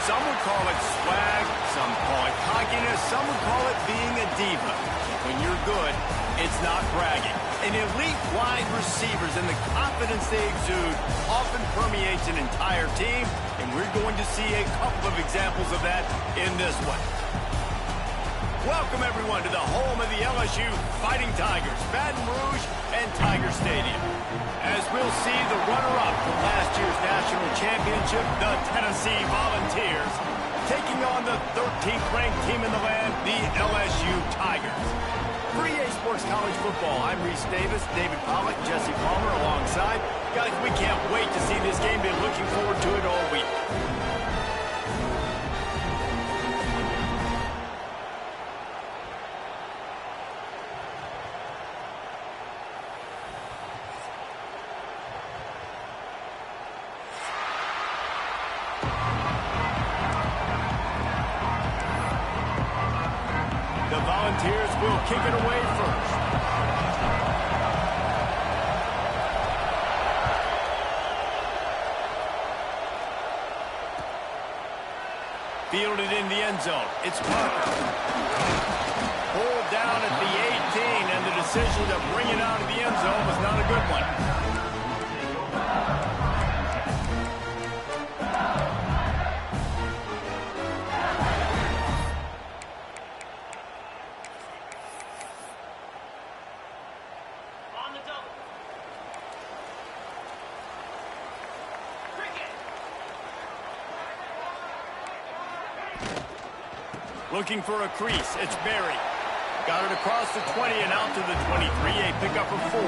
Some would call it swag, some call it cockiness, some would call it being a diva. When you're good, it's not bragging. And elite wide receivers and the confidence they exude often permeates an entire team, and we're going to see a couple of examples of that in this one. Welcome, everyone, to the home of the LSU Fighting Tigers, Baton Rouge and Tiger Stadium. As we'll see the runner-up from last year's national championship, the Tennessee Volunteers, taking on the 13th ranked team in the land, the LSU Tigers. For EA Sports College Football, I'm Reese Davis, David Pollack, Jesse Palmer alongside. Guys, we can't wait to see this game. Been looking forward to it all week. The Volunteers will kick it away first. Fielded in the end zone. It's Parker. Pulled down at the 18, and the decision to bring it out of the end zone was not a good one. Looking for a crease. It's Berry. Got it across the 20 and out to the 23. A pickup of 4.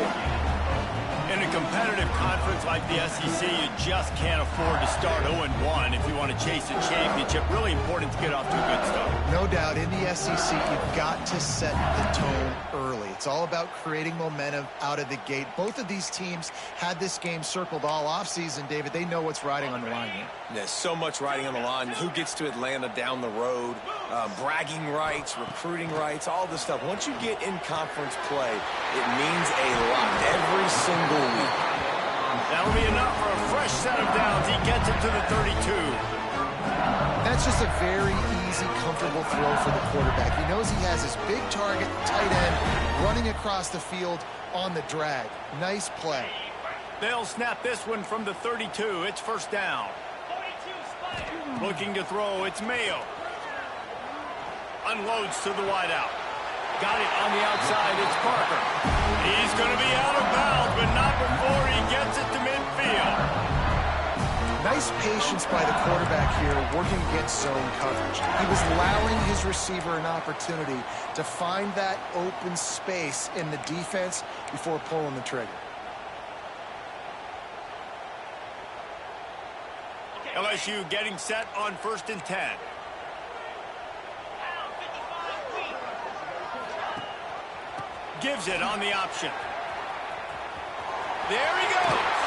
In a competitive conference like the SEC, you just can't afford to start 0-1 if you want to chase a championship. Really important to get off to a good start. No doubt, in the SEC, you've got to set the tone early. It's all about creating momentum out of the gate. Both of these teams had this game circled all offseason, David. They know what's riding on the line here. There's so much riding on the line. Who gets to Atlanta down the road, bragging rights, recruiting rights, all this stuff. Once you get in conference play, it means a lot every single week. That'll be enough for a fresh set of downs. He gets it to the 32. That's just a very easy, comfortable throw for the quarterback. He knows he has his big target, tight end, running across the field on the drag. Nice play. They'll snap this one from the 32. It's first down. Looking to throw, it's Mayo. Unloads to the wideout. Got it on the outside, it's Parker. He's going to be out of bounds, but not before he gets it to midfield. Nice patience by the quarterback here, working against zone coverage. He was allowing his receiver an opportunity to find that open space in the defense before pulling the trigger. LSU getting set on 1st and 10. Gives it on the option. There he goes.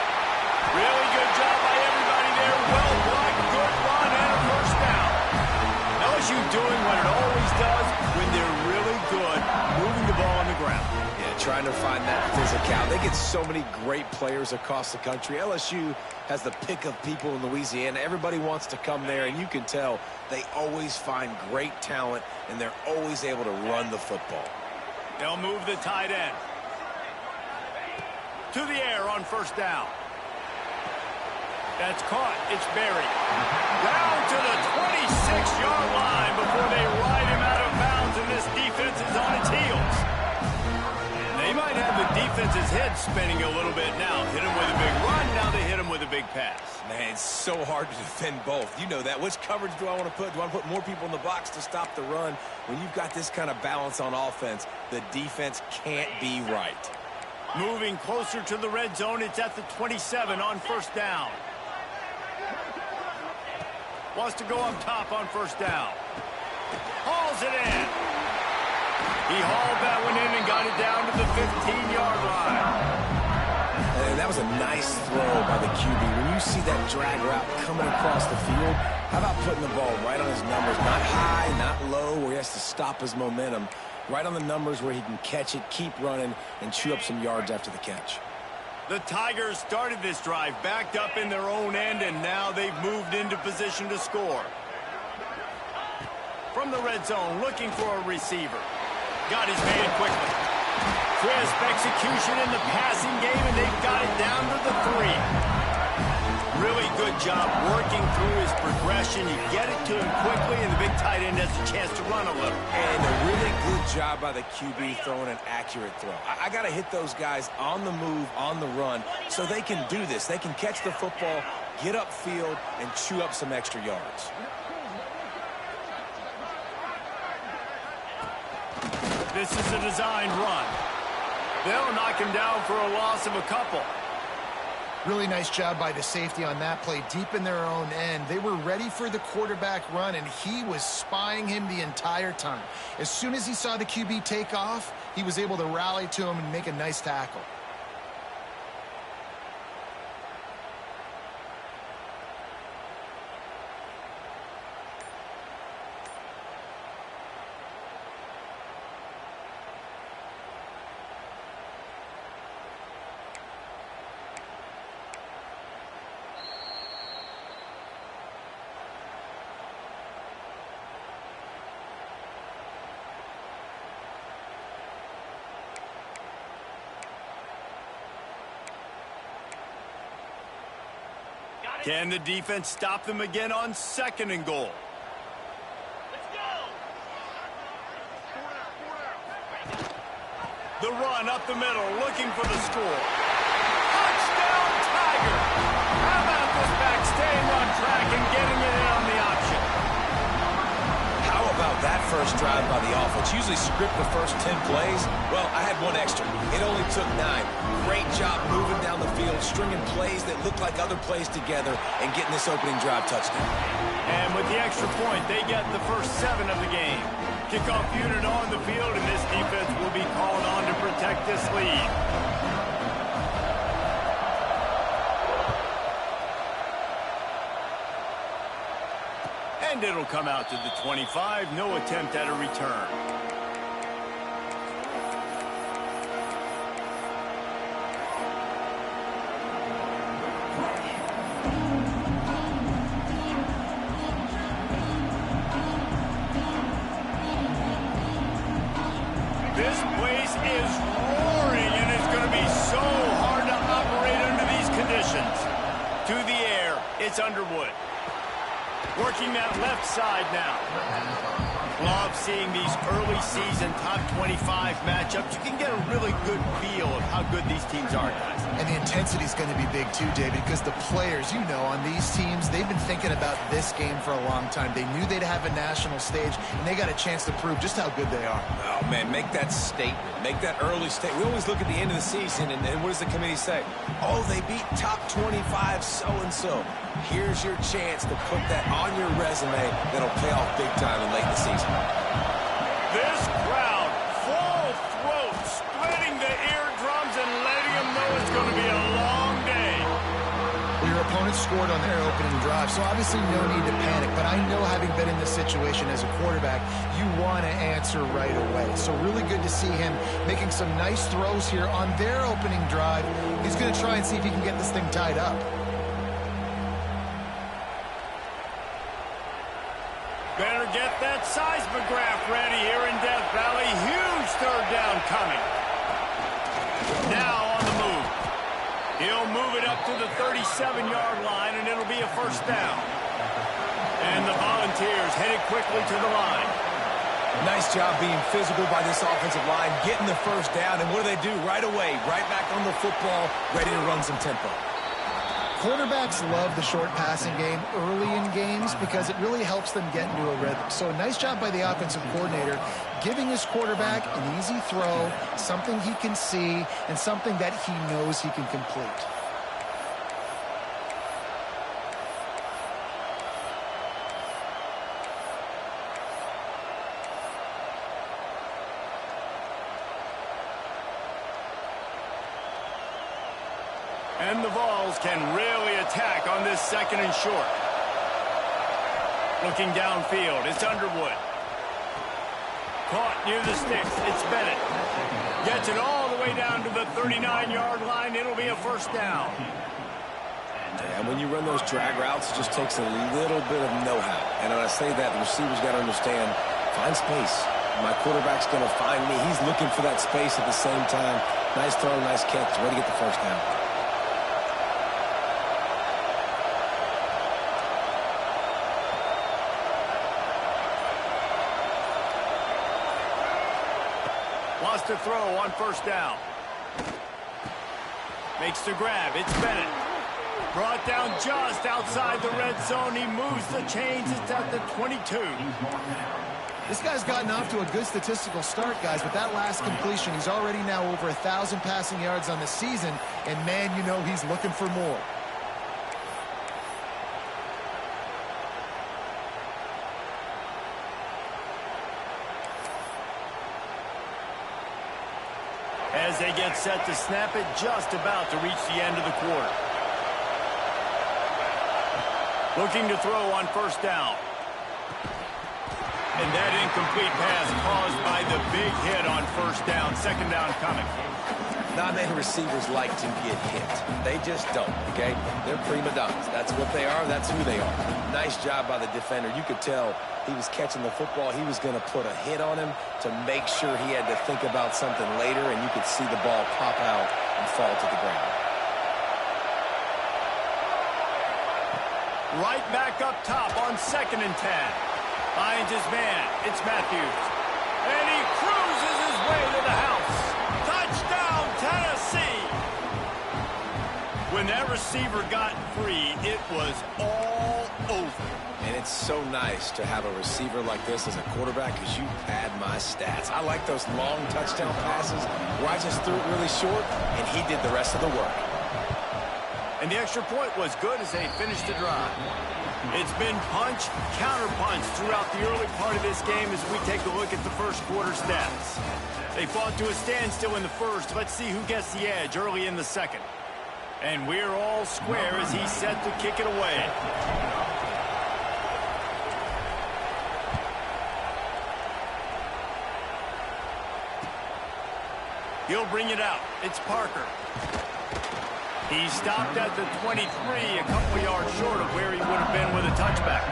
Really good job by everybody there. Well blocked, good run, and a first down. LSU doing what it always does when they're really good, moving the ball on the ground. Yeah, trying to find that physicality. They get so many great players across the country. LSU has the pick of people in Louisiana. Everybody wants to come there, and you can tell they always find great talent, and they're always able to run the football. They'll move the tight end. To the air on first down. That's caught. It's Berry. Down to the 26-yard line before they ride him out of bounds, and this defense is on its heels. They might have the defense's head spinning a little bit now. Hit him with a big run, now they hit him with a big pass. Man, it's so hard to defend both. You know that. Which coverage do I want to put? Do I want to put more people in the box to stop the run? When you've got this kind of balance on offense, the defense can't be right. Moving closer to the red zone, it's at the 27 on first down. Wants to go up top on first down. Hauls it in. He hauled that one in and got it down to the 15-yard line. And that was a nice throw by the QB. When you see that drag route coming across the field, how about putting the ball right on his numbers? Not high, not low, where he has to stop his momentum. Right on the numbers where he can catch it, keep running, and chew up some yards after the catch. The Tigers started this drive backed up in their own end, and now they've moved into position to score. From the red zone, looking for a receiver. Got his man quickly. Crisp execution in the passing game, and they've got it down to the 3. Really good job working through his progression. You get it to him quickly, and the big tight end has a chance to run a little. And a really good job by the QB throwing an accurate throw. I got to hit those guys on the move, on the run, so they can do this. They can catch the football, get upfield, and chew up some extra yards. This is a designed run. They'll knock him down for a loss of a couple. Really nice job by the safety on that play, deep in their own end. They were ready for the quarterback run, and he was spying him the entire time. As soon as he saw the QB take off, he was able to rally to him and make a nice tackle. Can the defense stop them again on 2nd and goal? The run up the middle, looking for the score. Touchdown, Tiger! How about this back staying on track and getting it in on the option? How about that first drive by the offense? Usually script the first 10 plays. Well, I had one extra. It only took 9. Great job moving down the field, stringing plays that look like other plays together, and getting this opening drive touchdown. And with the extra point, they get the first 7 of the game. Kickoff unit on the field, and this defense will be called on to protect this lead. And it'll come out to the 25. No attempt at a return. This place is roaring, and it's going to be so hard to operate under these conditions. To the air, it's Underwood. Working that left side now. Love seeing these early season top 25 matchups. You can get a really good feel of how good these teams are, guys. And the intensity is going to be big too, David, because the players, you know, on these teams, they've been thinking about this game for a long time. They knew they'd have a national stage, and they got a chance to prove just how good they are. Oh, man, make that statement. Make that early statement. We always look at the end of the season, and what does the committee say? Oh, they beat top 25 so-and-so. Here's your chance to put that on your resume that'll pay off big time in late in the season. This crowd, full throat, splitting the eardrums and letting them know it's going to be a long day. Well, your opponent scored on their opening drive, so obviously no need to panic. But I know, having been in this situation as a quarterback, you want to answer right away. So really good to see him making some nice throws here on their opening drive. He's going to try and see if he can get this thing tied up. Better get that seismograph ready here in Death Valley. Huge 3rd down coming. Now on the move. He'll move it up to the 37-yard line, and it'll be a 1st down. And the Volunteers headed quickly to the line. Nice job being physical by this offensive line, getting the 1st down, and what do? Right away, right back on the football, ready to run some tempo. Quarterbacks love the short passing game early in games because it really helps them get into a rhythm. So nice job by the offensive coordinator, giving his quarterback an easy throw, something he can see, and something that he knows he can complete. And the Vols can really attack on this 2nd and short. Looking downfield, it's Underwood. Caught near the sticks, it's Bennett. Gets it all the way down to the 39-yard line. It'll be a 1st down. And when you run those drag routes, it just takes a little bit of know-how. And when I say that, the receiver's got to understand, find space. My quarterback's going to find me. He's looking for that space at the same time. Nice throw, nice catch. Way to get the first down. Wants to throw on first down. Makes the grab. It's Bennett. Brought down just outside the red zone. He moves the chains. It's at the 22. This guy's gotten off to a good statistical start, guys, but that last completion, he's already now over 1,000 passing yards on the season, and man, you know he's looking for more. As they get set to snap it, just about to reach the end of the quarter. Looking to throw on first down. And that incomplete pass caused by the big hit on first down. Second down coming. Not many receivers like to get hit. They just don't, okay? They're prima donnas. That's what they are. That's who they are. Nice job by the defender. You could tell he was catching the football. He was going to put a hit on him to make sure he had to think about something later, and you could see the ball pop out and fall to the ground. Right back up top on 2nd and 10. Finds his man. It's Matthews. And he cruises his way to the house. Touchdown, Tennessee! When that receiver got free, it was all over. And it's so nice to have a receiver like this as a quarterback because you pad my stats. I like those long touchdown passes where I just threw it really short, and he did the rest of the work. And the extra point was good as they finished the drive. It's been punch, counter-punch throughout the early part of this game as we take a look at the first quarter stats. They fought to a standstill in the first. Let's see who gets the edge early in the second. And we're all square as he's set to kick it away. He'll bring it out. It's Parker. He stopped at the 23, a couple yards short of where he would have been with a touchback.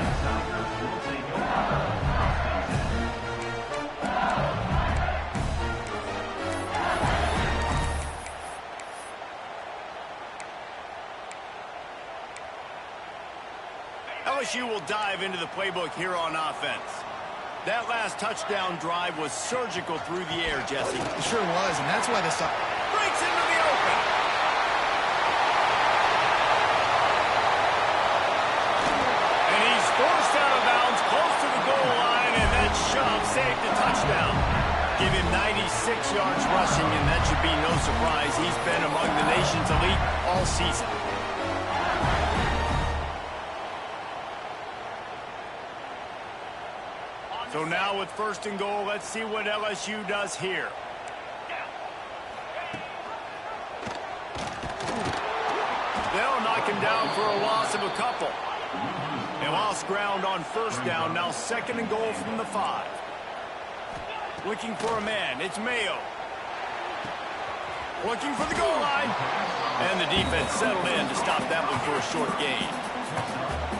LSU will dive into the playbook here on offense. That last touchdown drive was surgical through the air, Jesse. It sure was, and that's why this breaks into the open. Forced out of bounds, close to the goal line, and that shove saved a touchdown. Give him 96 yards rushing, and that should be no surprise. He's been among the nation's elite all season. So now with 1st and goal, let's see what LSU does here. They'll knock him down for a loss of a couple. They lost ground on first down. Now 2nd and goal from the 5. Looking for a man. It's Mayo. Looking for the goal line. And the defense settled in to stop that one for a short gain.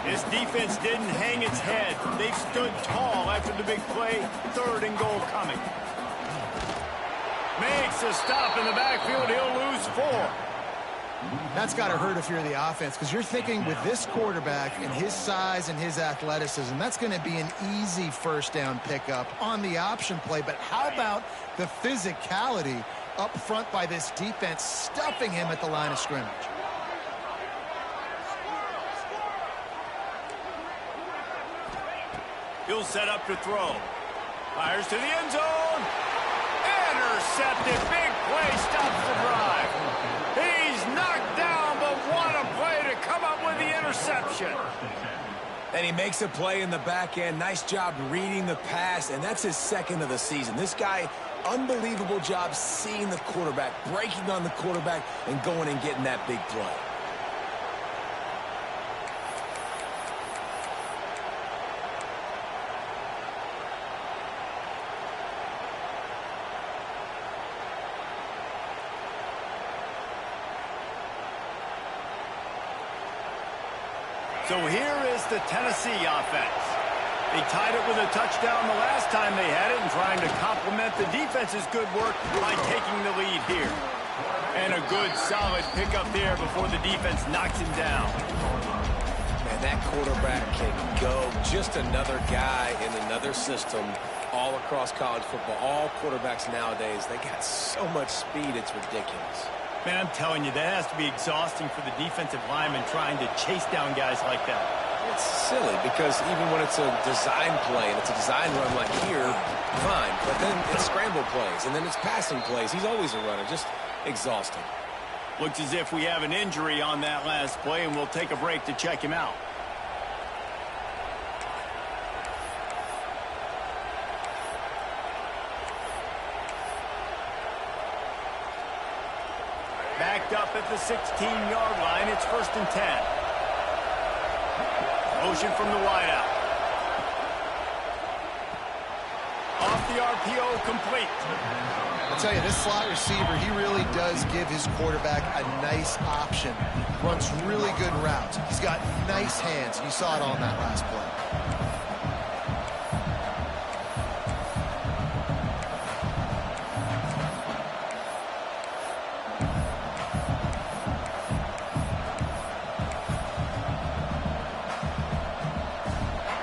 This defense didn't hang its head. They stood tall after the big play. 3rd and goal coming. Makes a stop in the backfield. He'll lose 4. That's got to hurt if you're the offense, because you're thinking with this quarterback and his size and his athleticism, that's going to be an easy first down pickup on the option play. But how about the physicality up front by this defense, stuffing him at the line of scrimmage? He'll set up to throw. Fires to the end zone. Intercepted. Big play stops the drive. He's knocked down, but what a play to come up with the interception. And he makes a play in the back end. Nice job reading the pass, and that's his 2nd of the season. This guy, unbelievable job seeing the quarterback, breaking on the quarterback, and going and getting that big play. So here is the Tennessee offense. They tied it with a touchdown the last time they had it and trying to complement the defense's good work by taking the lead here. And a good, solid pickup there before the defense knocks him down. Man, that quarterback can go. Just another guy in another system all across college football. All quarterbacks nowadays, they got so much speed, it's ridiculous. Man, I'm telling you, that has to be exhausting for the defensive lineman trying to chase down guys like that. It's silly because even when it's a design play and it's a design run like here, fine. But then it's scramble plays and then it's passing plays. He's always a runner, just exhausting. Looks as if we have an injury on that last play, and we'll take a break to check him out. Backed up at the 16-yard line. It's 1st and 10. Motion from the wideout. Off the RPO, complete. I'll tell you, this slot receiver, he really does give his quarterback a nice option. Runs really good routes. He's got nice hands. You saw it on that last play.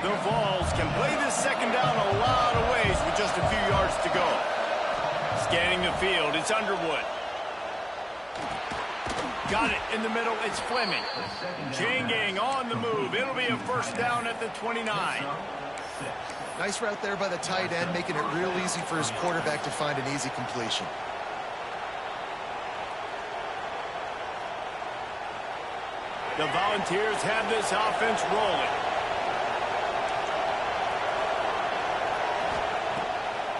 The Vols can play this second down a lot of ways with just a few yards to go. Scanning the field, it's Underwood. Got it in the middle, it's Fleming. Chain gang on the move. It'll be a 1st down at the 29. Nice route there by the tight end, making it real easy for his quarterback to find an easy completion. The Volunteers have this offense rolling.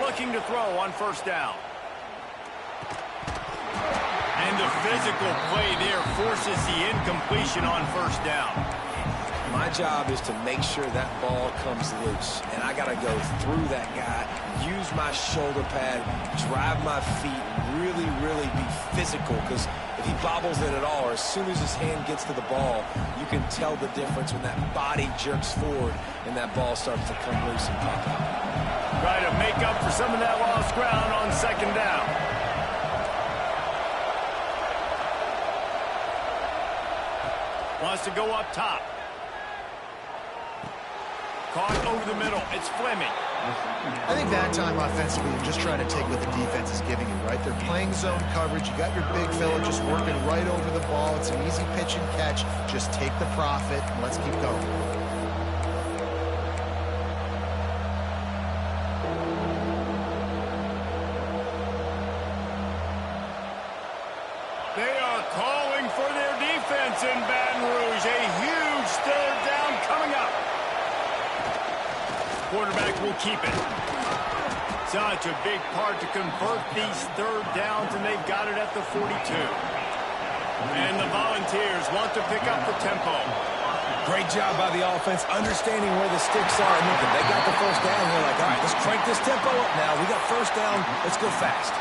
Looking to throw on 1st down. And the physical play there forces the incompletion on 1st down. My job is to make sure that ball comes loose. And I got to go through that guy, use my shoulder pad, drive my feet, really, really be physical. Because if he bobbles it at all, or as soon as his hand gets to the ball, you can tell the difference when that body jerks forward and that ball starts to come loose and pop out. Try to make up for some of that lost ground on 2nd down. Wants to go up top. Caught over the middle. It's Fleming. I think that time offensively, you're just trying to take what the defense is giving you, right? They're playing zone coverage. You got your big fella just working right over the ball. It's an easy pitch and catch. Just take the profit and let's keep going. They are calling for their defense in Baton Rouge. A huge 3rd down coming up. Quarterback will keep it. Such a big part to convert these 3rd downs, and they've got it at the 42. And the Volunteers want to pick up the tempo. Great job by the offense, understanding where the sticks are. And look, they got the 1st down. They're like, all right, let's crank this tempo up now. We got 1st down. Let's go fast.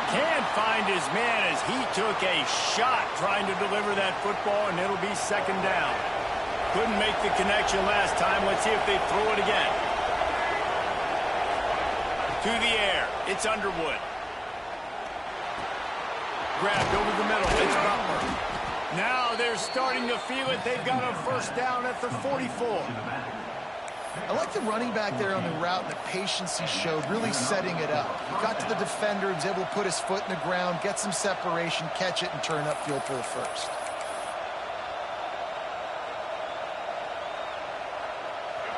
Can't find his man as he took a shot trying to deliver that football, and it'll be 2nd down. Couldn't make the connection last time. Let's see if they throw it again. To the air. It's Underwood. Grabbed over the middle. It's Butler. Now they're starting to feel it. They've got a 1st down at the 44. I like the running back there on the route and the patience he showed, really setting it up. Got to the defender, was able to put his foot in the ground, get some separation, catch it, and turn upfield for the 1st.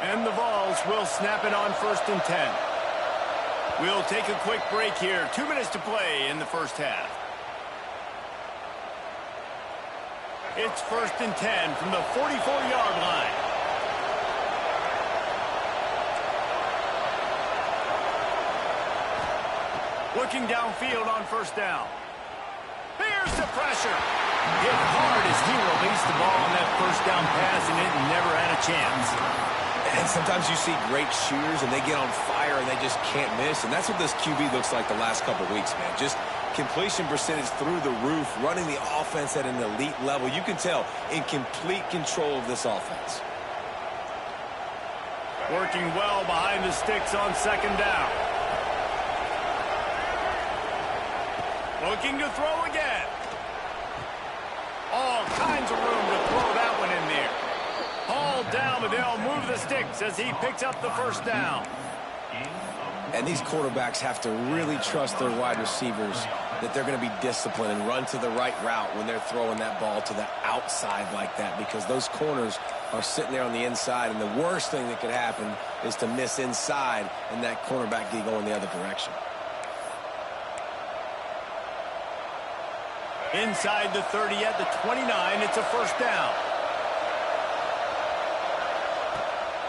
And the Vols will snap it on 1st and 10. We'll take a quick break here. 2 minutes to play in the 1st half. It's 1st and 10 from the 44-yard line. Looking downfield on 1st down. Here's the pressure. Hit hard as he released the ball on that 1st down pass, and it never had a chance. And sometimes you see great shooters, and they get on fire, and they just can't miss. And that's what this QB looks like the last couple weeks, man. Just Completion percentage through the roof, running the offense at an elite level. You can tell in complete control of this offense. Working well behind the sticks on second down. Looking to throw again. All kinds of room to throw that one in there. Hauled down, but they'll move the sticks as he picks up the first down. And these quarterbacks have to really trust their wide receivers that they're going to be disciplined and run to the right route when they're throwing that ball to the outside like that, because those corners are sitting there on the inside, and the worst thing that could happen is to miss inside and that cornerback get going the other direction. Inside the 30 at the 29, it's a first down.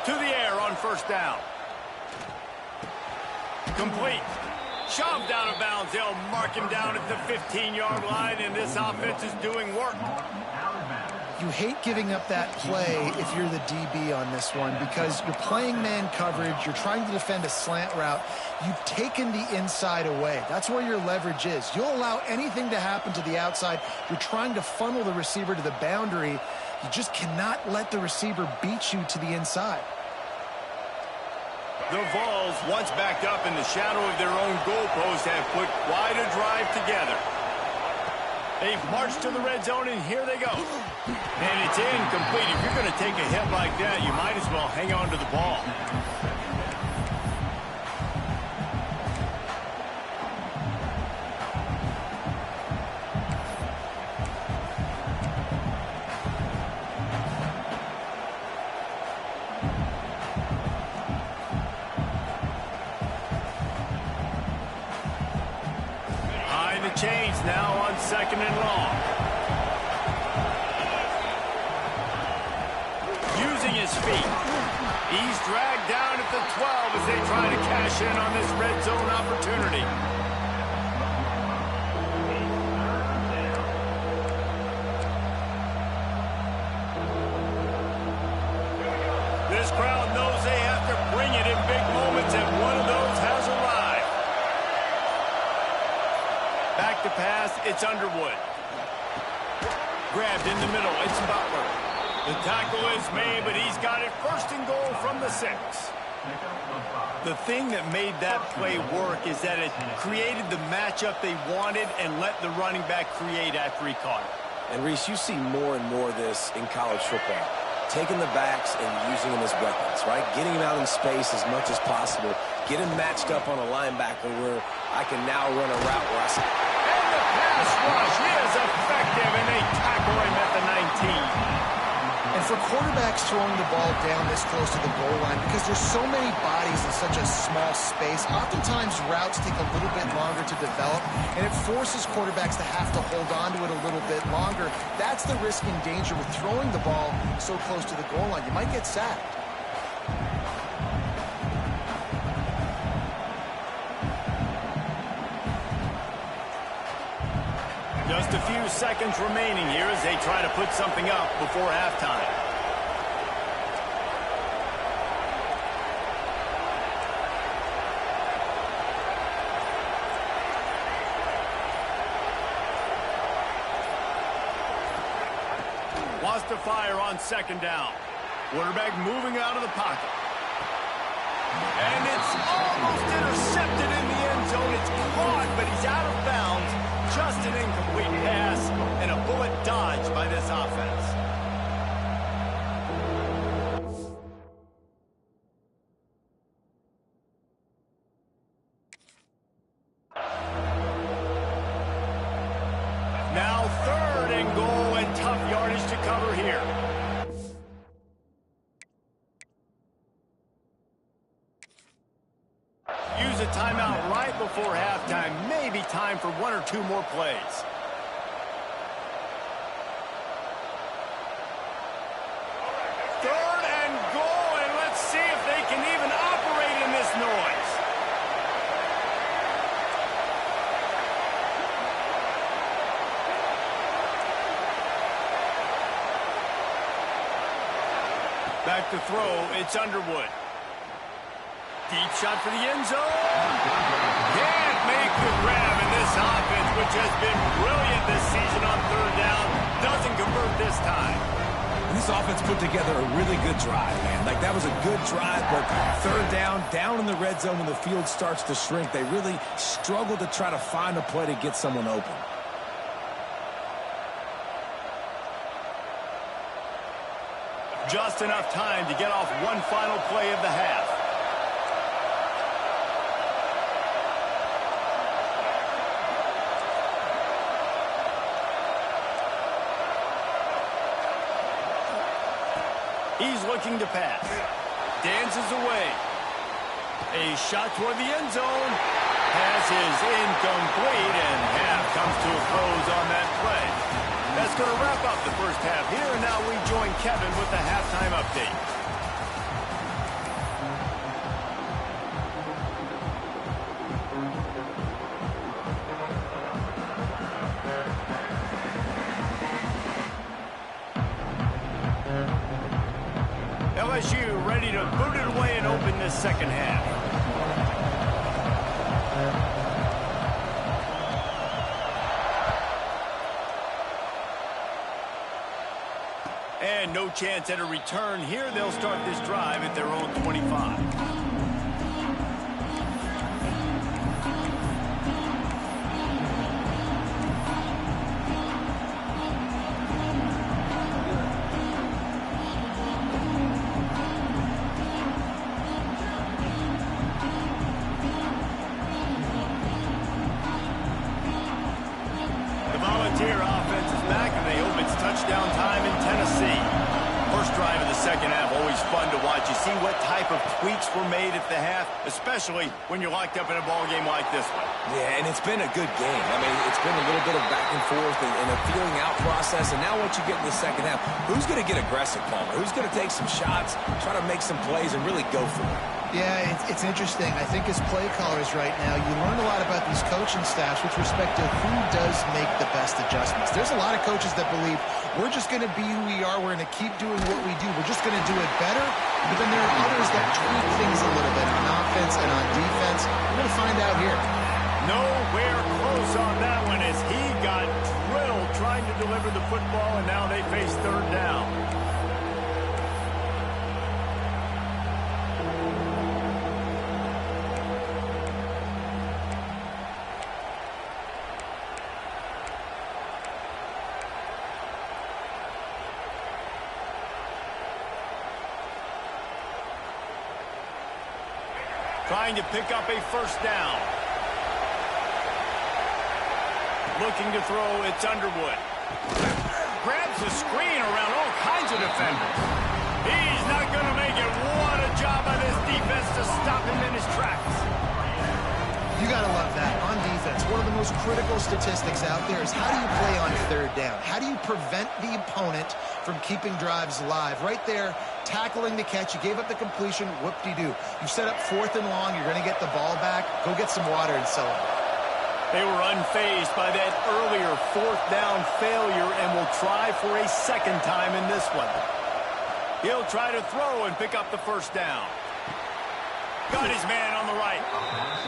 To the air on first down. Complete. Shoved out of bounds. They'll mark him down at the 15-yard line, and this offense is doing work. You hate giving up that play if you're the DB on this one, because you're playing man coverage, you're trying to defend a slant route, you've taken the inside away. That's where your leverage is. You'll allow anything to happen to the outside. You're trying to funnel the receiver to the boundary. You just cannot let the receiver beat you to the inside. The Vols, once backed up in the shadow of their own goalpost, have put quite a drive together. They've marched to the red zone, and here they go. And it's incomplete. If you're going to take a hit like that, you might as well hang on to the ball. Change now on second and long. Using his feet. He's dragged down at the 12 as they try to cash in on this red zone opportunity. This crowd knows they have to bring it in big moments, and one of those has arrived. Back to pass, it's Underwood. Grabbed in the middle, it's Butler. The tackle is made, but he's got it first and goal from the 6. The thing that made that play work is that it created the matchup they wanted and let the running back create after he caught it. And Reese, you see more and more of this in college football. Taking the backs and using them as weapons, right? Getting them out in space as much as possible. Get him matched up on a linebacker where I can now run a route where I say, and the pass rush is effective, and they tackle him at the 19. And for quarterbacks throwing the ball down this close to the goal line, because there's so many bodies in such a small space, oftentimes routes take a little bit longer to develop, and it forces quarterbacks to have to hold on to it a little bit longer. That's the risk and danger with throwing the ball so close to the goal line. You might get sacked. Just a few seconds remaining here as they try to put something up before halftime. Wants to fire on second down. Quarterback moving out of the pocket. And it's almost intercepted in the end zone. It's caught, but he's out of bounds. Just an incomplete pass and a bullet dodged by this offense. Now third and goal, and tough yardage to cover here. Use a timeout right before halftime. Maybe time for one or two more plays. Third and goal, and let's see if they can even operate in this noise. Back to throw, it's Underwood. Deep shot for the end zone. Can't make the grab, and this offense which has been brilliant this season on third down, doesn't convert this time. And this offense put together a really good drive, man. Like, that was a good drive, but third down in the red zone when the field starts to shrink, they really struggle to try to find a play to get someone open. Just enough time to get off one final play of the half. He's looking to pass. Dances away. A shot toward the end zone. Pass is incomplete, and half comes to a close on that play. That's going to wrap up the first half here, and now we join Kevin with the halftime update. LSU ready to boot it away and open this second half. And no chance at a return here. They'll start this drive at their own 25. Volunteer offense is back, and they hope it's touchdown time in Tennessee. First drive of the second half, always fun to watch. You see what type of tweaks were made at the half, especially when you're locked up in a ball game like this one. Yeah, and it's been a good game. I mean, it's been a little bit of back and forth and a feeling out process. And now once you get in the second half, who's going to get aggressive, Palmer? Who's going to take some shots, try to make some plays, and really go for it? Yeah, it's interesting. I think as play callers right now, you learn a lot about these coaching staffs with respect to who does make the best adjustments. There's a lot of coaches that believe we're just going to be who we are. We're going to keep doing what we do. We're just going to do it better. But then there are others that tweak things a little bit on offense and on defense. We're going to find out here. Nowhere close on that one as he got drilled trying to deliver the football, and now they face third down. Trying to pick up a first down. Looking to throw, it's Underwood. Grabs the screen around all kinds of defenders. He's not going to make it. What a job by this defense to stop him in his tracks. You got to love that. On defense, one of the most critical statistics out there is how do you play on third down? How do you prevent the opponent from keeping drives alive? Right there, tackling the catch. You gave up the completion. Whoop-de-doo. You set up fourth and long. You're going to get the ball back. Go get some water and celebrate. They were unfazed by that earlier fourth down failure and will try for a second time in this one. He'll try to throw and pick up the first down. Got his man on the right.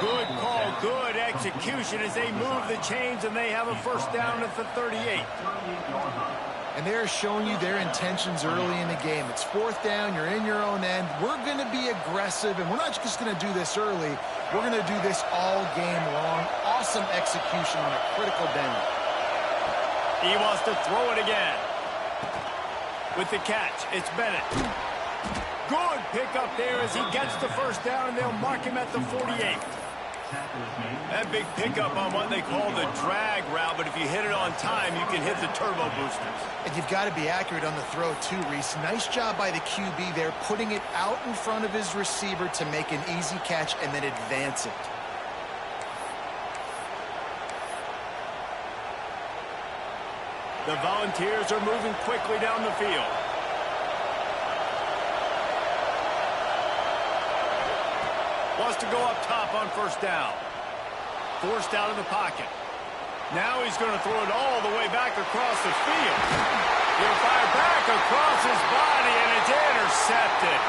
Good call, good execution as they move the chains, and they have a first down at the 38. And they're showing you their intentions early in the game. It's fourth down, you're in your own end. We're going to be aggressive, and we're not just going to do this early. We're going to do this all game long. Awesome execution on a critical down. He wants to throw it again. With the catch, it's Bennett. Good pickup there as he gets the first down, and they'll mark him at the 48. That big pickup on what they call the drag route, but if you hit it on time, you can hit the turbo boosters. And you've got to be accurate on the throw too, Reese. Nice job by the QB there, putting it out in front of his receiver to make an easy catch and then advance it. The Volunteers are moving quickly down the field. Wants to go up top on first down. Forced out of the pocket. Now he's going to throw it all the way back across the field. He'll fire back across his body, and it's intercepted.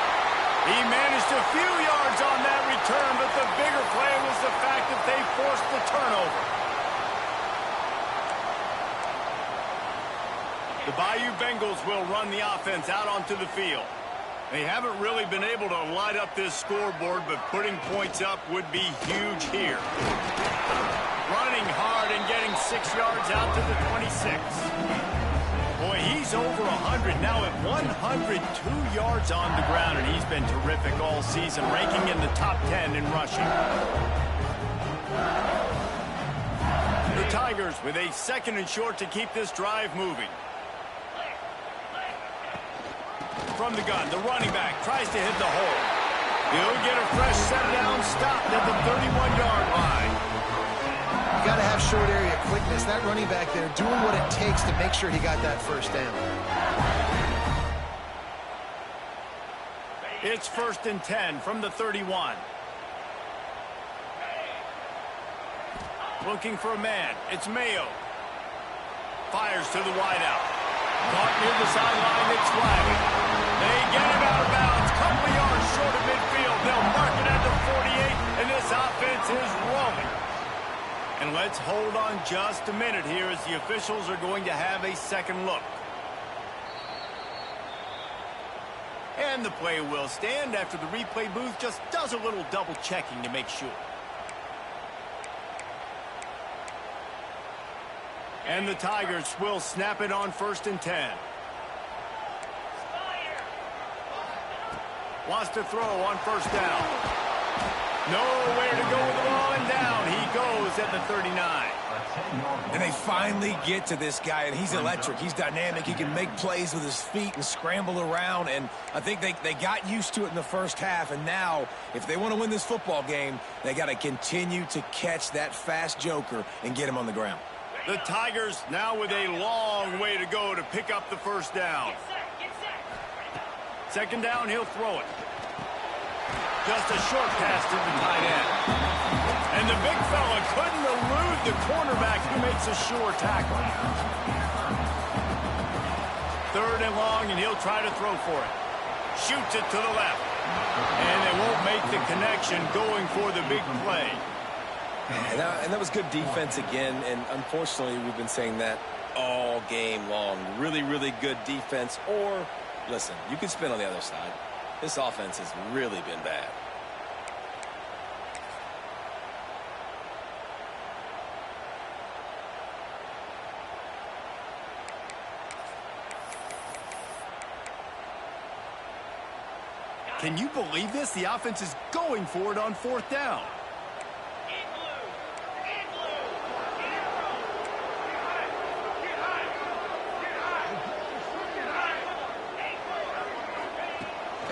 He managed a few yards on that return, but the bigger play was the fact that they forced the turnover. The Bayou Bengals will run the offense out onto the field. They haven't really been able to light up this scoreboard, but putting points up would be huge here. Running hard and getting 6 yards out to the 26. Boy, he's over 100 now at 102 yards on the ground, and he's been terrific all season, ranking in the top 10 in rushing. The Tigers with a 2nd and short to keep this drive moving. From the gun, the running back tries to hit the hole. He'll get a fresh set down, stopped at the 31-yard line. You got to have short area quickness. That running back there doing what it takes to make sure he got that first down. It's 1st and 10 from the 31. Looking for a man. It's Mayo. Fires to the wideout. Caught near the sideline. It's flagged. They get him out of bounds. Couple yards short of midfield. They'll mark it at the 48, and this offense is rolling. And let's hold on just a minute here as the officials are going to have a second look. And the play will stand after the replay booth just does a little double checking to make sure. And the Tigers will snap it on 1st and 10. Wants to throw on 1st down. Nowhere to go with the ball, and down he goes at the 39. And they finally get to this guy, and he's electric. He's dynamic. He can make plays with his feet and scramble around, and I think they got used to it in the first half, and now if they want to win this football game, they got to continue to catch that fast joker and get him on the ground. The Tigers now with a long way to go to pick up the 1st down. 2nd down, he'll throw it. Just a short pass to the tight end. And the big fella couldn't elude the cornerback who makes a sure tackle. 3rd and long, and he'll try to throw for it. Shoots it to the left. And they won't make the connection going for the big play. And that was good defense again, and unfortunately we've been saying that all game long. Really, really good defense, or, listen, you can spin on the other side. This offense has really been bad. Can you believe this? The offense is going for it on 4th down.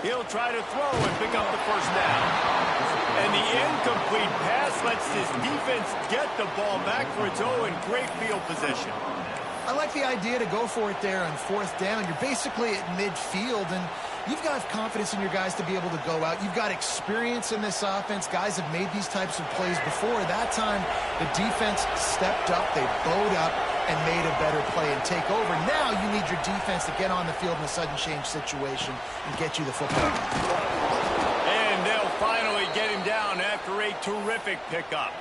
He'll try to throw and pick up the 1st down. And the incomplete pass lets his defense get the ball back for its own great field position. I like the idea to go for it there on 4th down. You're basically at midfield, and you've got confidence in your guys to be able to go out. You've got experience in this offense. Guys have made these types of plays before. That time, the defense stepped up. They bowed up and made a better play and take over. Now you need your defense to get on the field in a sudden change situation and get you the football. And they'll finally get him down after a terrific pickup.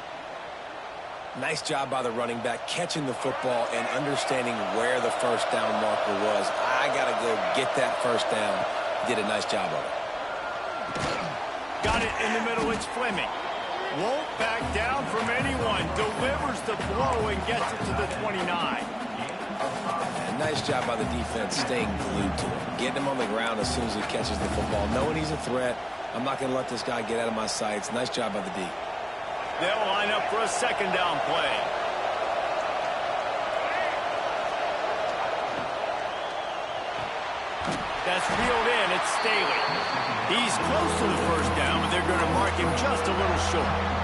Nice job by the running back catching the football and understanding where the 1st down marker was. I got to go get that 1st down. Did a nice job of it. Got it in the middle. It's Fleming. Won't back down from anyone. Delivers the blow and gets it to the 29. And nice job by the defense staying glued to him. Getting him on the ground as soon as he catches the football. Knowing he's a threat. I'm not going to let this guy get out of my sights. Nice job by the D. They'll line up for a 2nd down play. That's reeled in. It's Staley. He's close to the 1st down, but they're going to mark him just a little short.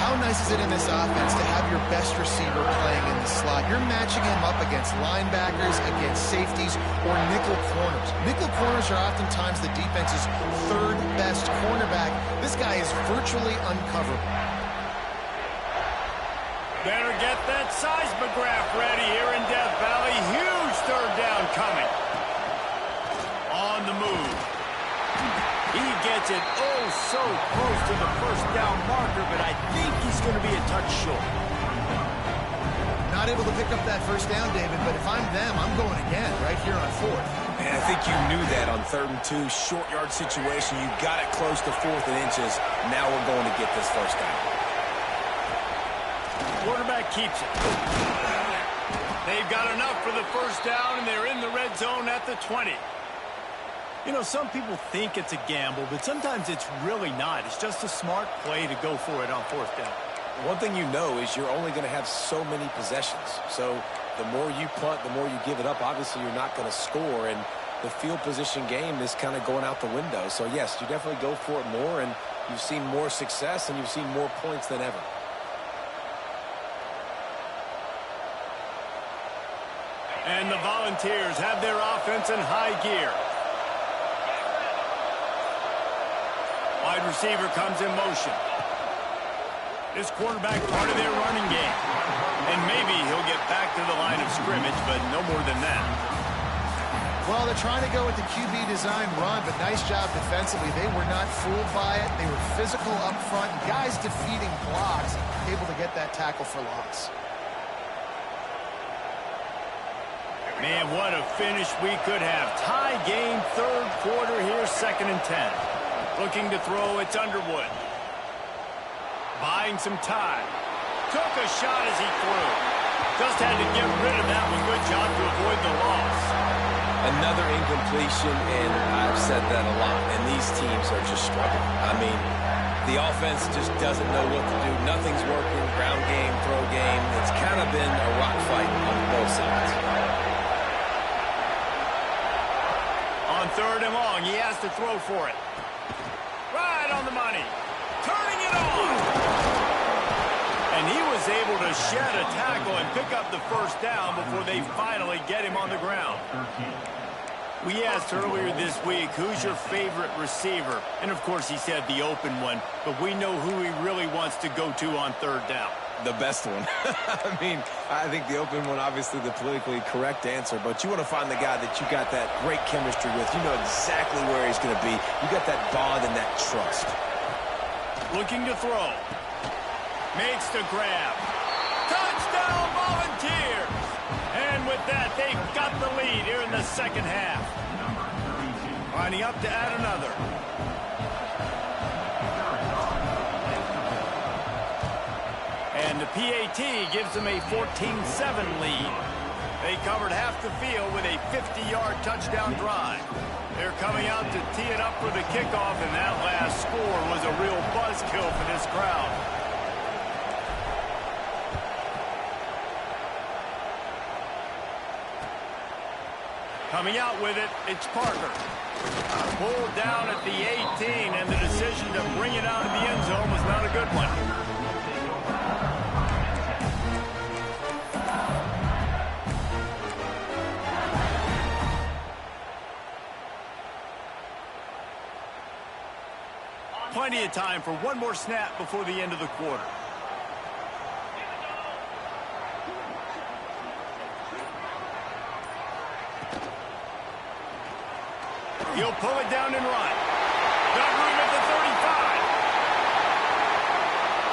How nice is it in this offense to have your best receiver playing in the slot? You're matching him up against linebackers, against safeties, or nickel corners. Nickel corners are oftentimes the defense's 3rd best cornerback. This guy is virtually uncoverable. Better get that seismograph ready here in Death Valley. Huge 3rd down coming. On the move. He gets it so close to the 1st down marker, but I think he's going to be a touch short. not able to pick up that first down, David, but if I'm them, I'm going again right here on fourth. And I think you knew that on 3rd and 2, short yard situation. You got it close to 4th and inches. Now we're going to get this first down. Quarterback keeps it. They've got enough for the first down, and they're in the red zone at the 20. You know, some people think it's a gamble, but sometimes it's really not. It's just a smart play to go for it on 4th down. One thing you know is you're only going to have so many possessions. So the more you punt, the more you give it up. Obviously, you're not going to score, and the field position game is kind of going out the window. So, yes, you definitely go for it more, and you've seen more success, and you've seen more points than ever. And the Volunteers have their offense in high gear. Wide receiver comes in motion. This quarterback part of their running game. And maybe he'll get back to the line of scrimmage, but no more than that. Well, they're trying to go with the QB design run, but nice job defensively. They were not fooled by it. They were physical up front. Guys defeating blocks, able to get that tackle for loss. Man, what a finish we could have. Tie game, 3rd quarter here, 2nd and 10. Looking to throw, it's Underwood. Buying some time. Took a shot as he threw. Just had to get rid of that one. Good job to avoid the loss. Another incompletion, and I've said that a lot, and these teams are just struggling. I mean, the offense just doesn't know what to do. Nothing's working. Ground game, throw game. It's kind of been a rock fight on both sides. On 3rd and long, he has to throw for it. Right on the money. Turning it on. And he was able to shed a tackle and pick up the first down before they finally get him on the ground. We asked earlier this week, who's your favorite receiver? And, of course, he said the open one, but we know who he really wants to go to on 3rd down. The best one. I mean, I think the open one, obviously the politically correct answer, but you want to find the guy that you got that great chemistry with. You know exactly where he's going to be. You got that bond and that trust. Looking to throw. Makes the grab. Touchdown, Volunteers! And with that, they've got the lead here in the 2nd half. Lining up to add another. And the PAT gives them a 14-7 lead. They covered half the field with a 50-yard touchdown drive. They're coming out to tee it up for the kickoff, and that last score was a real buzzkill for this crowd. Coming out with it, it's Parker. Pulled down at the 18, and the decision to bring it out of the end zone was not a good one. Plenty of time for one more snap before the end of the quarter. He'll pull it down and run. Got room at the 35.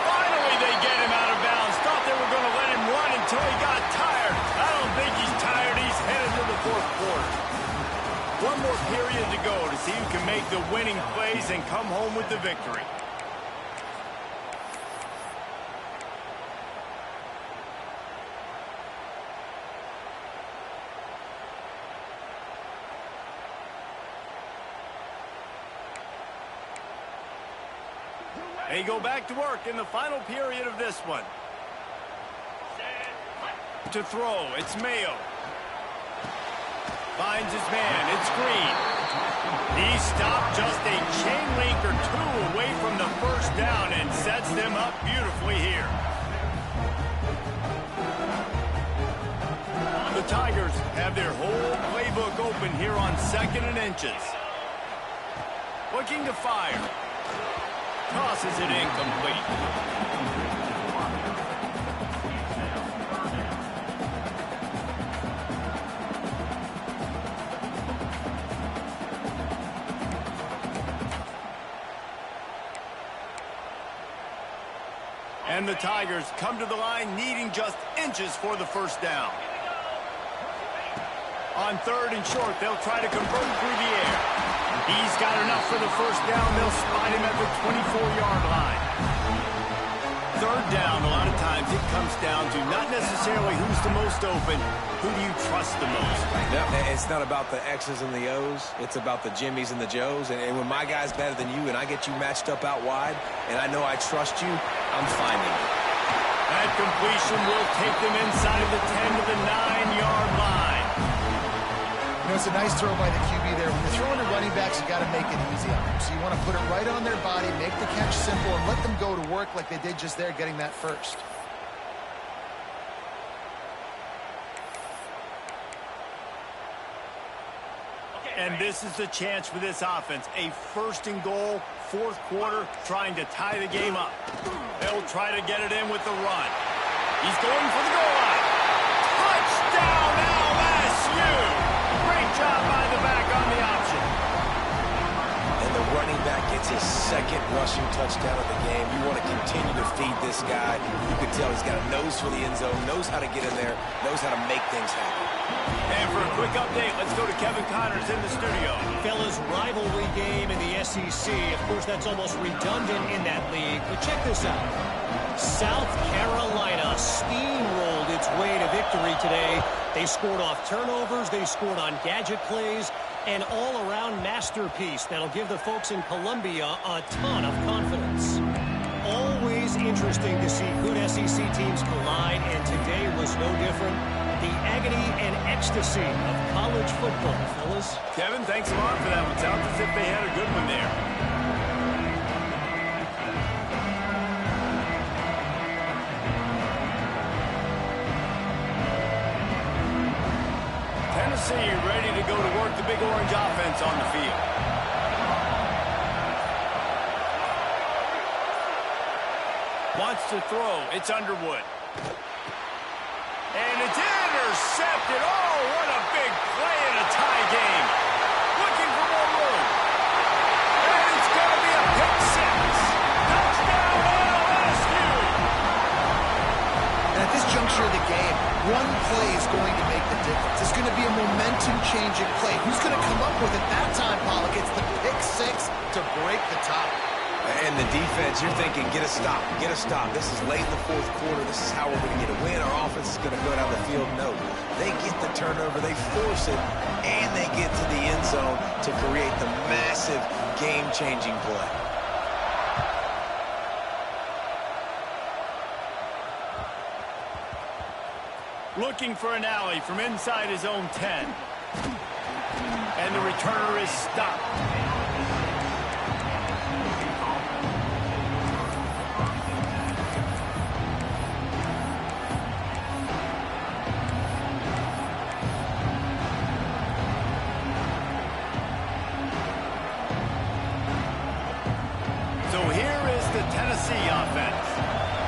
Finally, they get him out of bounds. Thought they were going to let him run until he got tired. I don't think he's tired. He's headed to the 4th quarter. One more period to go to see who can make the winning plays and come home with the victory. They go back to work in the final period of this one. To throw, it's Mayo. Finds his man, it's Green. He stopped just a chain link or two away from the first down and sets them up beautifully here. The Tigers have their whole playbook open here on 2nd and inches. Looking to fire. Tosses it incomplete. And the Tigers come to the line needing just inches for the first down. On 3rd and short, they'll try to convert through the air. He's got enough for the first down. They'll spot him at the 24-yard line. 3rd down, a lot of times it comes down to not necessarily who's the most open, who do you trust the most? No, it's not about the X's and the O's. It's about the Jimmys and the Joes. And when my guy's better than you and I get you matched up out wide and I know I trust you, I'm finding it. That completion will take them inside of the 10 to the 9-yard line. You know, it's a nice throw by the QB there. When you're throwing to running backs, you got to make it easy on them. So you want to put it right on their body, make the catch simple, and let them go to work like they did just there, getting that first. And this is the chance for this offense. A 1st and goal, 4th quarter, trying to tie the game up. They'll try to get it in with the run. He's going for the goal line. Touchdown, LSU! Great job by the back on the option. And the running back gets his 2nd rushing touchdown of the game. You want to continue to feed this guy. You can tell he's got a nose for the end zone, knows how to get in there, knows how to make things happen. And for a quick update, let's go to Kevin Connors in the studio. Fellas, rivalry game in the SEC. Of course, that's almost redundant in that league. But check this out. South Carolina steamrolled its way to victory today. They scored off turnovers, they scored on gadget plays, an all-around masterpiece that'll give the folks in Columbia a ton of confidence. Always interesting to see good SEC teams collide, and today was no different. The agony and ecstasy of college football, fellas. Kevin, thanks a lot for that one. Sounds as if they had a good one there. Tennessee ready to go to work the Big Orange offense on the field. Wants to throw. It's Underwood. And it's intercepted. Oh, what a big play in a tie game. Looking for more room. And it's going to be a pick 6. Touchdown, LSU. And at this juncture of the game, one play is going to make the difference. It's going to be a momentum-changing play. Who's going to come up with it that time, Pollock? It's the pick 6 to break the tie. And the defense, you're thinking, get a stop, get a stop. This is late in the 4th quarter. This is how we're going to get a win. Our offense is going to go down the field. No, they get the turnover, they force it, and they get to the end zone to create the massive game-changing play. Looking for an alley from inside his own 10. And the returner is stopped. So here is the Tennessee offense.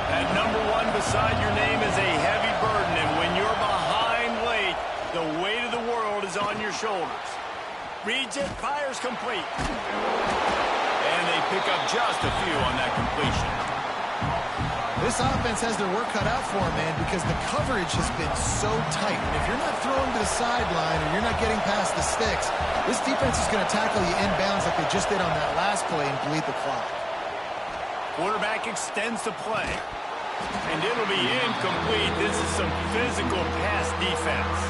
That number 1 beside your name is a heavy burden, and when you're behind late, the weight of the world is on your shoulders. Reads it, fires complete. And they pick up just a few on that completion. This offense has their work cut out for them, man, because the coverage has been so tight. And if you're not throwing to the sideline or you're not getting past the sticks, this defense is going to tackle you inbounds like they just did on that last play and bleed the clock. Quarterback extends the play. And it'll be incomplete. This is some physical pass defense.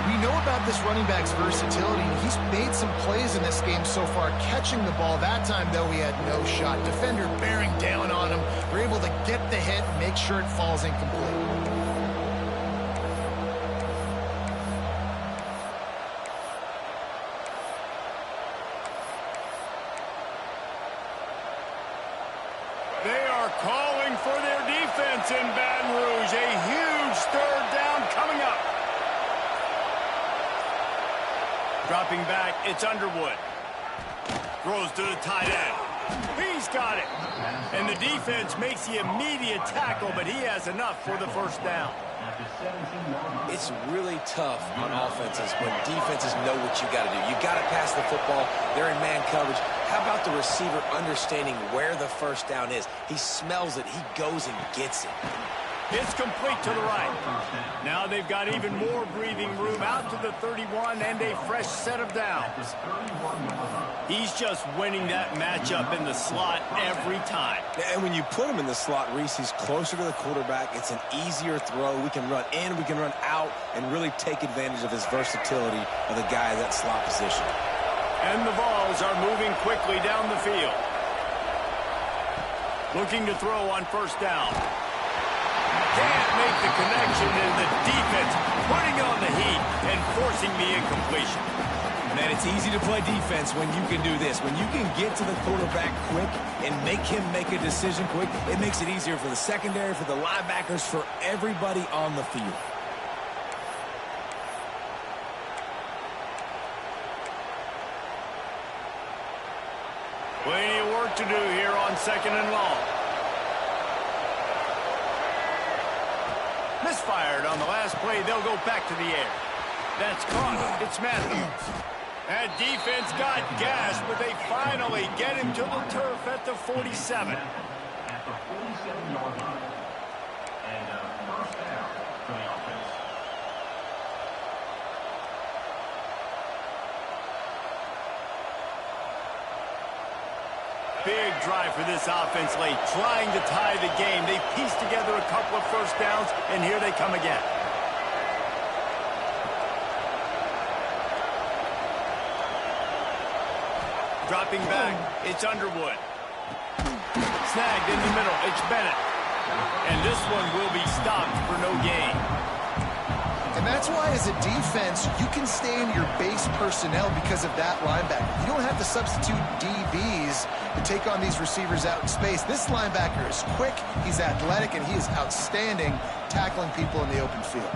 We know about this running back's versatility. He's made some plays in this game so far, catching the ball. That time, though, he had no shot. Defender bearing down on him. We're able to get the hit and make sure it falls incomplete. They are calling for their defense in Baton Rouge. A huge 3rd down coming up. Dropping back, it's Underwood. Throws to the tight end. He's got it. And the defense makes the immediate tackle, but he has enough for the first down. It's really tough on offenses when defenses know what you got to do. You got to pass the football. They're in man coverage. How about the receiver understanding where the first down is? He smells it. He goes and gets it. It's complete to the right. Now they've got even more breathing room out to the 31 and a fresh set of downs. He's just winning that matchup in the slot every time. And when you put him in the slot, Reese, he's closer to the quarterback. It's an easier throw. We can run in, we can run out, and really take advantage of his versatility of the guy in that slot position. And the Vols are moving quickly down the field. Looking to throw on first down. Can't make the connection, and the defense putting on the heat and forcing the incompletion. Man, it's easy to play defense when you can do this. When you can get to the quarterback quick and make him make a decision quick, it makes it easier for the secondary, for the linebackers, for everybody on the field. Plenty of work to do here on second and long. Misfired on the last play. They'll go back to the air. That's caught. It's Matthews. That defense got gashed, but they finally get him to the turf at the 47. At the 47-yard line. And first down for the offense. Big drive for this offense late, trying to tie the game. They pieced together a couple of first downs, and here they come again. Dropping back, it's Underwood. Snagged in the middle, it's Bennett. And this one will be stopped for no gain. And that's why, as a defense, you can stay in your base personnel because of that linebacker. You don't have to substitute DBs to take on these receivers out in space. This linebacker is quick, he's athletic, and he is outstanding tackling people in the open field.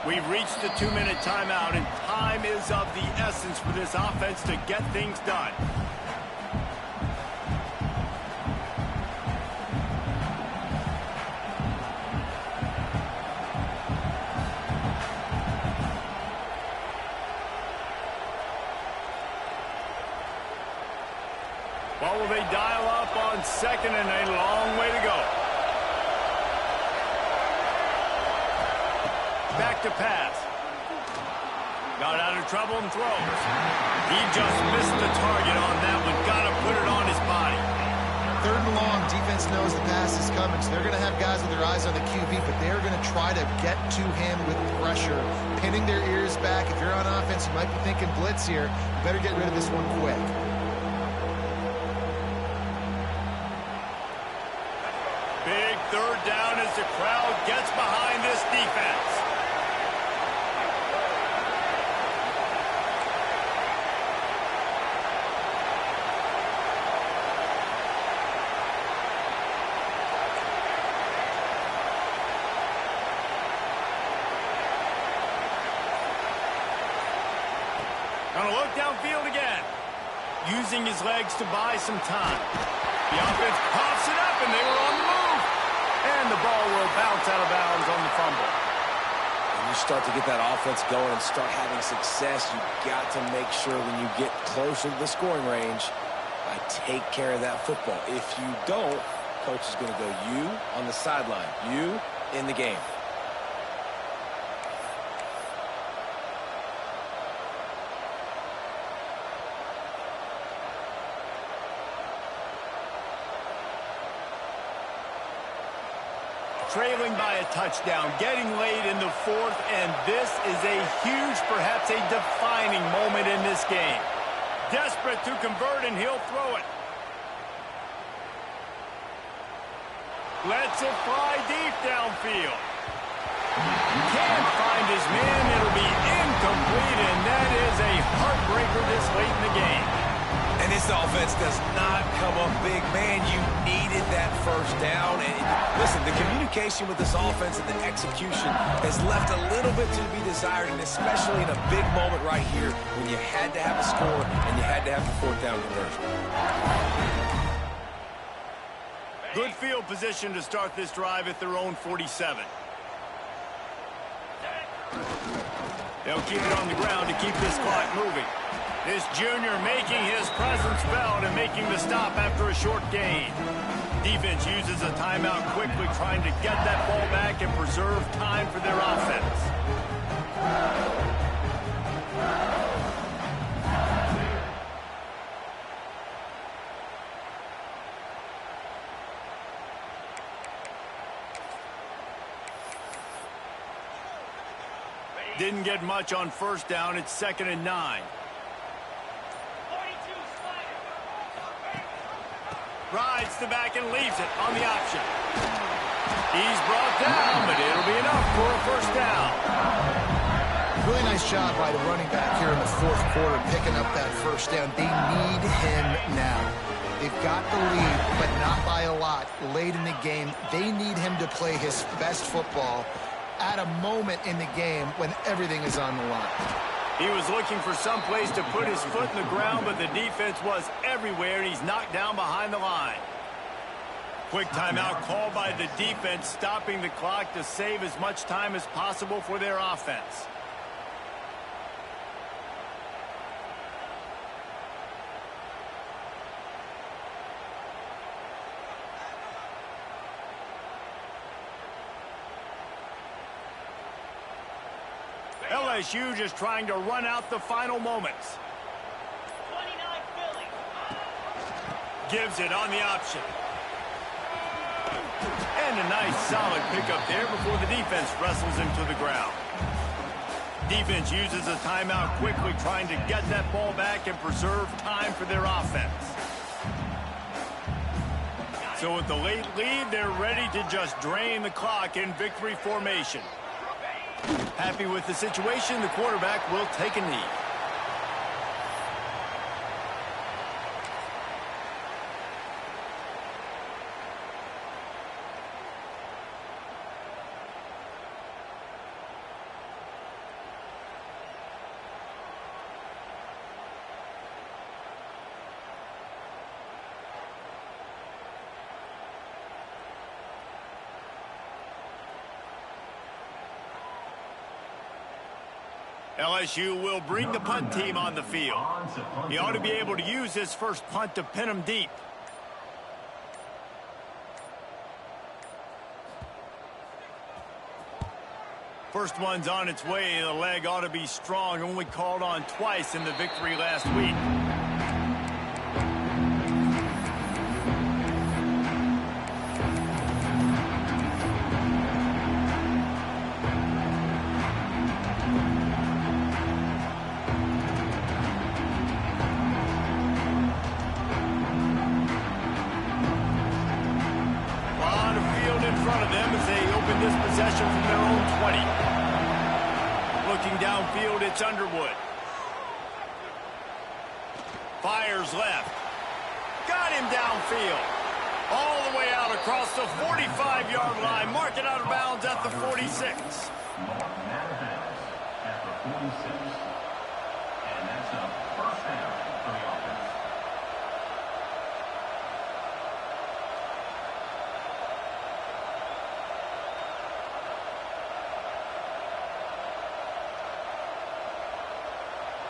We've reached the 2-minute timeout, and time is of the essence for this offense to get things done. What will they dial up on second, and a long way to go? Back to pass. Got out of trouble and throws. He just missed the target on that one. Got to put it on his body. Third and long, defense knows the pass is coming, so they're going to have guys with their eyes on the QB, but they're going to try to get to him with pressure, pinning their ears back. If you're on offense, you might be thinking blitz here. You better get rid of this one quick. Big third down as the crowd gets behind this defense. Gonna look downfield again. Using his legs to buy some time. The offense pops it up, and they were on the move. And the ball will bounce out of bounds on the fumble. When you start to get that offense going and start having success, you've got to make sure when you get closer to the scoring range, I take care of that football. If you don't, coach is going to go you on the sideline, you in the game. Trailing by a touchdown, getting late in the fourth, and this is a huge, perhaps a defining moment in this game. Desperate to convert, and he'll throw it. Lets it fly deep downfield. Can't find his man. It'll be incomplete, and that is a heartbreaker this late in the game. And this offense does not come up big. Man, you needed that first down. And listen, the communication with this offense and the execution has left a little bit to be desired, and especially in a big moment right here when you had to have a score and you had to have the fourth down conversion. Good field position to start this drive at their own 47. They'll keep it on the ground to keep this clock moving. This junior making his presence felt and making the stop after a short gain. Defense uses a timeout quickly, trying to get that ball back and preserve time for their offense. Didn't get much on first down. It's 2nd and 9. Rides the back and leaves it on the option. He's brought down, but it'll be enough for a first down. Really nice job by the running back here in the fourth quarter, picking up that first down. They need him now. They've got the lead, but not by a lot. Late in the game, they need him to play his best football at a moment in the game when everything is on the line. He was looking for some place to put his foot in the ground, but the defense was everywhere, and he's knocked down behind the line. Quick timeout called by the defense, stopping the clock to save as much time as possible for their offense. LSU just trying to run out the final moments. 29 Philly. Gives it on the option. And a nice solid pickup there before the defense wrestles him to the ground. Defense uses a timeout quickly, trying to get that ball back and preserve time for their offense. So with the late lead, they're ready to just drain the clock in victory formation. Happy with the situation, the quarterback will take a knee. LSU will bring the punt team on the field. He ought to be able to use his first punt to pin him deep. First one's on its way. The leg ought to be strong. Only called on twice in the victory last week. Possession from their own 20. Looking downfield, it's Underwood. Fires left. Got him downfield. All the way out across the 45-yard line. Mark it out of bounds at the 46. At the 46. And that's a first down for the offense.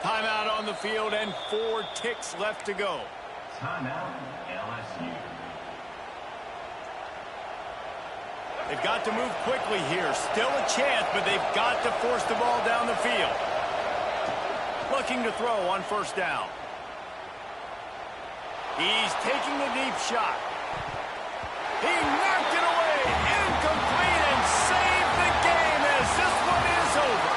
Timeout on the field and 4 ticks left to go. Timeout, LSU. They've got to move quickly here. Still a chance, but they've got to force the ball down the field. Looking to throw on first down. He's taking the deep shot. He knocked it away. Incomplete and saved the game as this one is over.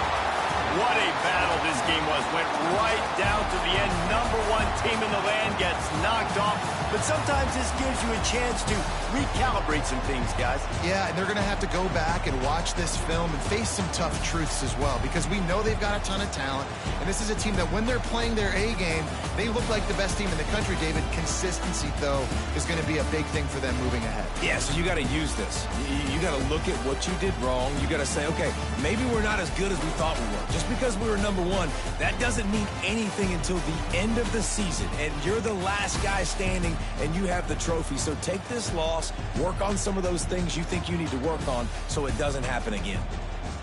What a battle this game was. Went right down to the end. #1 team in the land gets knocked off. But sometimes this gives you a chance to recalibrate some things, guys. Yeah, and they're going to have to go back and watch this film and face some tough truths as well, because we know they've got a ton of talent. And this is a team that when they're playing their A game, they look like the best team in the country, David. Consistency, though, is going to be a big thing for them moving ahead. Yeah, so you got to use this. You got to look at what you did wrong. You got to say, okay, maybe we're not as good as we thought we were. Just because we were #1, that That doesn't mean anything until the end of the season, and you're the last guy standing, and you have the trophy. So take this loss, work on some of those things you think you need to work on so it doesn't happen again.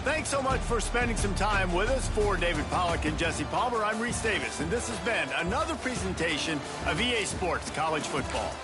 Thanks so much for spending some time with us. For David Pollack and Jesse Palmer, I'm Reese Davis, and this has been another presentation of EA Sports College Football.